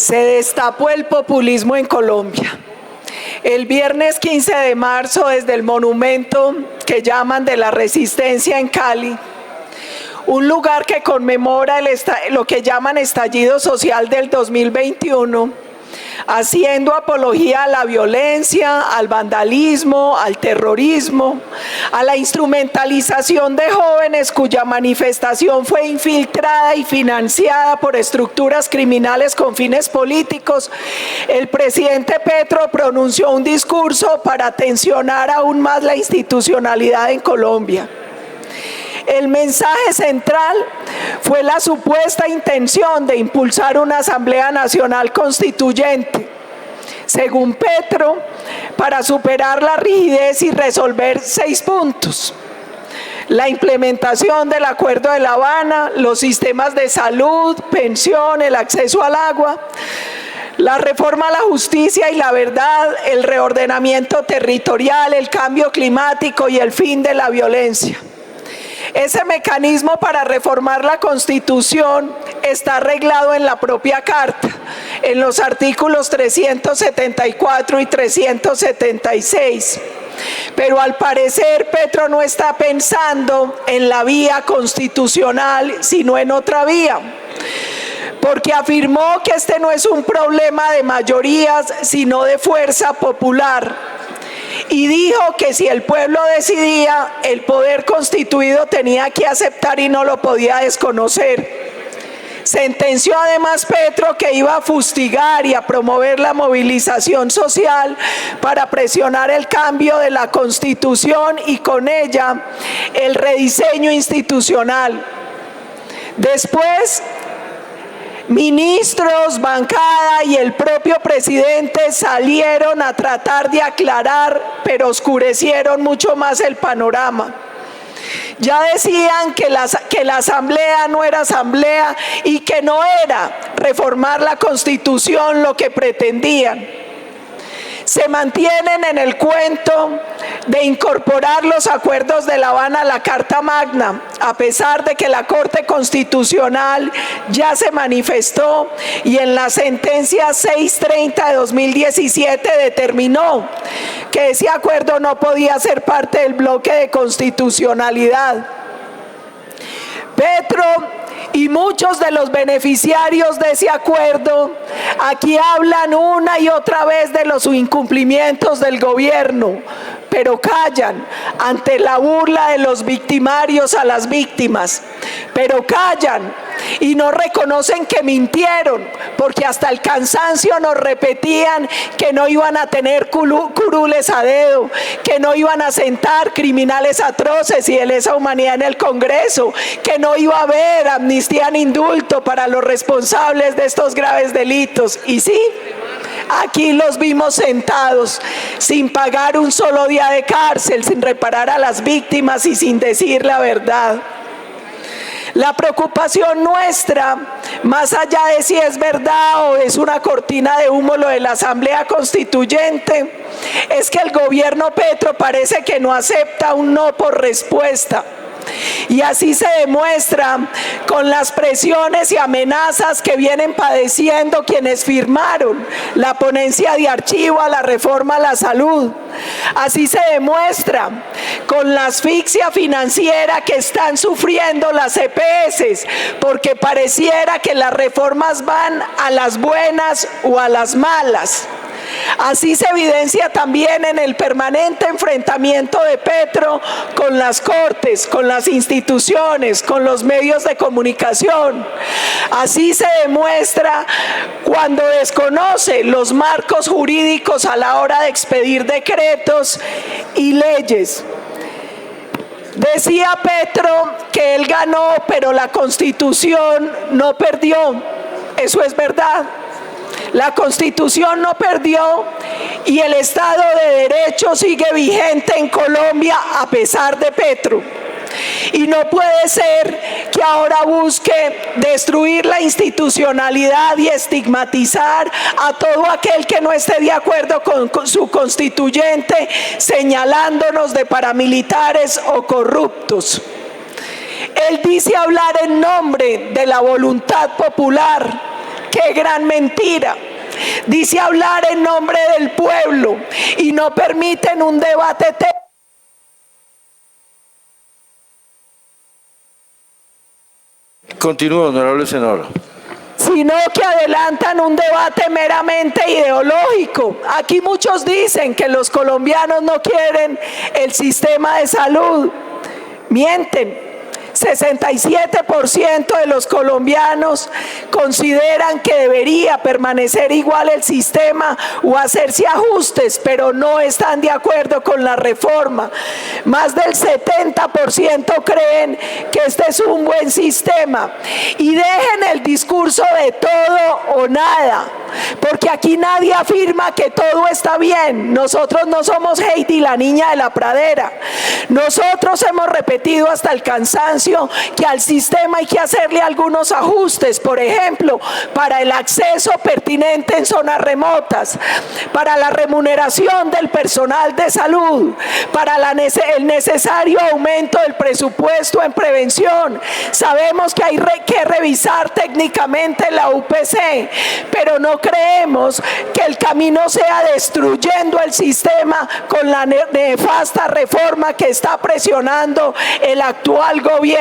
Se destapó el populismo en Colombia. El viernes 15 de marzo, desde el monumento que llaman de la Resistencia en Cali, un lugar que conmemora lo que llaman estallido social del 2021, haciendo apología a la violencia, al vandalismo, al terrorismo, a la instrumentalización de jóvenes cuya manifestación fue infiltrada y financiada por estructuras criminales con fines políticos. El presidente Petro pronunció un discurso para tensionar aún más la institucionalidad en Colombia. El mensaje central fue la supuesta intención de impulsar una Asamblea Nacional Constituyente, según Petro, para superar la rigidez y resolver 6 puntos: la implementación del Acuerdo de La Habana, los sistemas de salud, pensión, el acceso al agua, la reforma a la justicia y la verdad, el reordenamiento territorial, el cambio climático y el fin de la violencia. Ese mecanismo para reformar la Constitución está arreglado en la propia Carta, en los artículos 374 y 376. Pero al parecer Petro no está pensando en la vía constitucional, sino en otra vía, porque afirmó que este no es un problema de mayorías, sino de fuerza popular. Y dijo que si el pueblo decidía, el poder constituido tenía que aceptar y no lo podía desconocer. Sentenció además Petro que iba a fustigar y a promover la movilización social para presionar el cambio de la Constitución y con ella el rediseño institucional. Después, ministros, bancada y el propio presidente salieron a tratar de aclarar, pero oscurecieron mucho más el panorama. Ya decían que la asamblea no era asamblea y que no era reformar la Constitución lo que pretendían. Se mantienen en el cuento de incorporar los acuerdos de La Habana a la Carta Magna, a pesar de que la Corte Constitucional ya se manifestó y en la sentencia 630 de 2017 determinó que ese acuerdo no podía ser parte del bloque de constitucionalidad. Petro y muchos de los beneficiarios de ese acuerdo aquí hablan una y otra vez de los incumplimientos del gobierno, pero callan ante la burla de los victimarios a las víctimas, pero callan y no reconocen que mintieron, porque hasta el cansancio nos repetían que no iban a tener curules a dedo, que no iban a sentar criminales atroces y de lesa humanidad en el Congreso, que no iba a haber amnistía ni indulto para los responsables de estos graves delitos. Y sí, aquí los vimos sentados, sin pagar un solo día de cárcel, sin reparar a las víctimas y sin decir la verdad. La preocupación nuestra, más allá de si es verdad o es una cortina de humo lo de la Asamblea Constituyente, es que el gobierno Petro parece que no acepta un no por respuesta. Y así se demuestra con las presiones y amenazas que vienen padeciendo quienes firmaron la ponencia de archivo a la reforma a la salud. Así se demuestra con la asfixia financiera que están sufriendo las EPS, porque pareciera que las reformas van a las buenas o a las malas. Así se evidencia también en el permanente enfrentamiento de Petro con las cortes, con las instituciones, con los medios de comunicación. Así se demuestra cuando desconoce los marcos jurídicos a la hora de expedir decretos y leyes. Decía Petro que él ganó, pero la Constitución no perdió. Eso es verdad. La Constitución no perdió y el Estado de Derecho sigue vigente en Colombia a pesar de Petro. Y no puede ser que ahora busque destruir la institucionalidad y estigmatizar a todo aquel que no esté de acuerdo con su constituyente, señalándonos de paramilitares o corruptos. Él dice hablar en nombre de la voluntad popular, que ¡Qué gran mentira! Dice hablar en nombre del pueblo y no permiten un debate técnico. Continúa, honorable senadora. Sino que adelantan un debate meramente ideológico. Aquí muchos dicen que los colombianos no quieren el sistema de salud. Mienten. 67% de los colombianos consideran que debería permanecer igual el sistema o hacerse ajustes, pero no están de acuerdo con la reforma. Más del 70% creen que este es un buen sistema. Y dejen el discurso de todo o nada, porque aquí nadie afirma que todo está bien. Nosotros no somos Heidi, la niña de la pradera. Nosotros hemos repetido hasta el cansancio que al sistema hay que hacerle algunos ajustes, por ejemplo, para el acceso pertinente en zonas remotas, para la remuneración del personal de salud, para el necesario aumento del presupuesto en prevención. Sabemos que hay que revisar técnicamente la UPC, pero no creemos que el camino sea destruyendo el sistema con la nefasta reforma que está presionando el actual gobierno.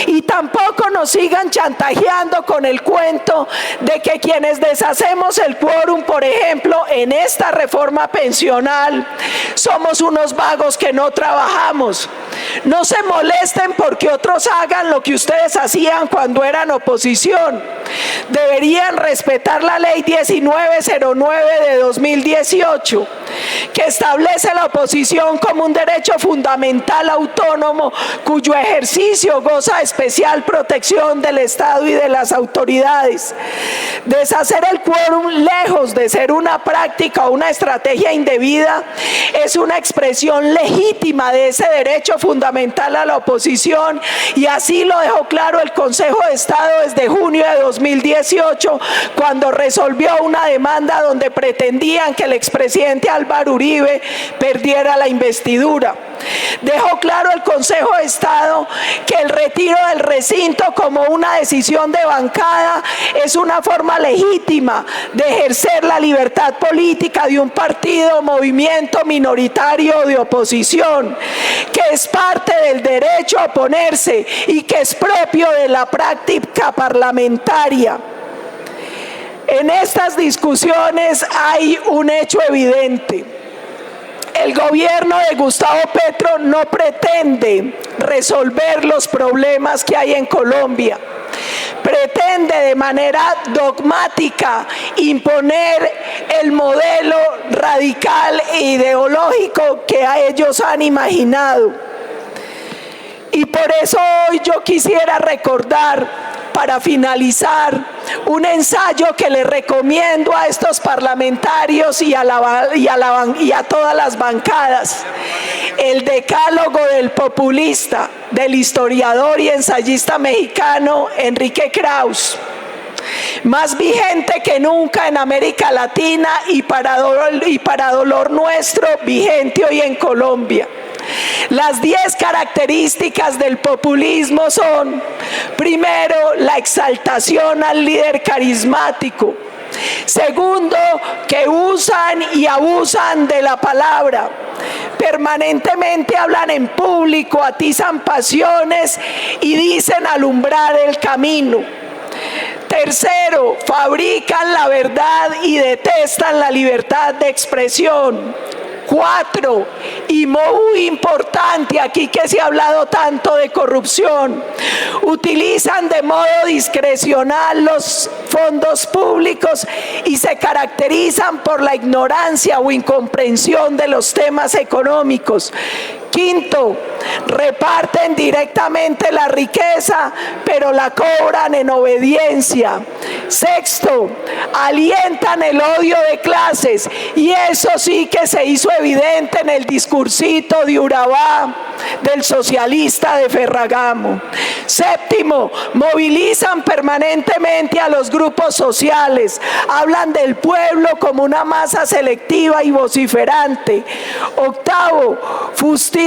Y tampoco nos sigan chantajeando con el cuento de que quienes deshacemos el quórum, por ejemplo, en esta reforma pensional, somos unos vagos que no trabajamos. No se molesten porque otros hagan lo que ustedes hacían cuando eran oposición. Deberían respetar la ley 1909 de 2018, que establece la oposición como un derecho fundamental autónomo cuyo ejercicio goza de especial protección del Estado y de las autoridades. Deshacer el quórum, lejos de ser una práctica o una estrategia indebida, es una expresión legítima de ese derecho fundamental a la oposición, y así lo dejó claro el Consejo de Estado desde junio de 2018, cuando resolvió una demanda donde pretendían que el expresidente Álvaro Uribe perdiera la investidura. Dejó claro el Consejo de Estado que el retiro del recinto como una decisión de bancada es una forma legítima de ejercer la libertad política de un partido o movimiento minoritario de oposición, que es parte del derecho a oponerse y que es propio de la práctica parlamentaria. En estas discusiones hay un hecho evidente. El gobierno de Gustavo Petro no pretende resolver los problemas que hay en Colombia. Pretende de manera dogmática imponer el modelo radical e ideológico que ellos han imaginado. Y por eso hoy yo quisiera recordar, para finalizar, un ensayo que le recomiendo a estos parlamentarios y a todas las bancadas: El decálogo del populista, del historiador y ensayista mexicano Enrique Krauss. Más vigente que nunca en América Latina y para dolor nuestro, vigente hoy en Colombia. Las 10 características del populismo son: primero, la exaltación al líder carismático. Segundo, que usan y abusan de la palabra. Permanentemente hablan en público, atizan pasiones y dicen alumbrar el camino. Tercero, fabrican la verdad y detestan la libertad de expresión. 4, y muy importante aquí que se ha hablado tanto de corrupción, utilizan de modo discrecional los fondos públicos y se caracterizan por la ignorancia o incomprensión de los temas económicos. 5, reparten directamente la riqueza, pero la cobran en obediencia. 6, alientan el odio de clases, y eso sí que se hizo evidente en el discursito de Urabá del socialista de Ferragamo. 7, movilizan permanentemente a los grupos sociales, hablan del pueblo como una masa selectiva y vociferante. 8, fustigan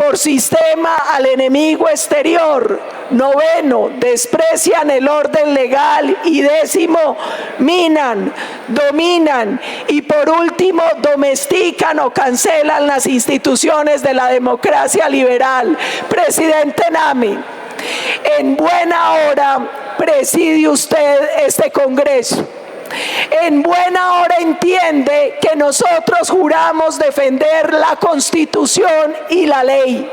por sistema al enemigo exterior. 9, desprecian el orden legal. Y 10, minan, dominan y por último domestican o cancelan las instituciones de la democracia liberal. Presidente Nami, en buena hora preside usted este Congreso. En buena hora entiende que nosotros juramos defender la Constitución y la ley.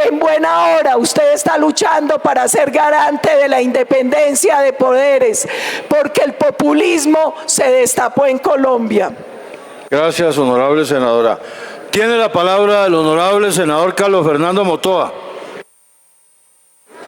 En buena hora usted está luchando para ser garante de la independencia de poderes, porque el populismo se destapó en Colombia. Gracias, honorable senadora. Tiene la palabra el honorable senador Carlos Fernando Motoa.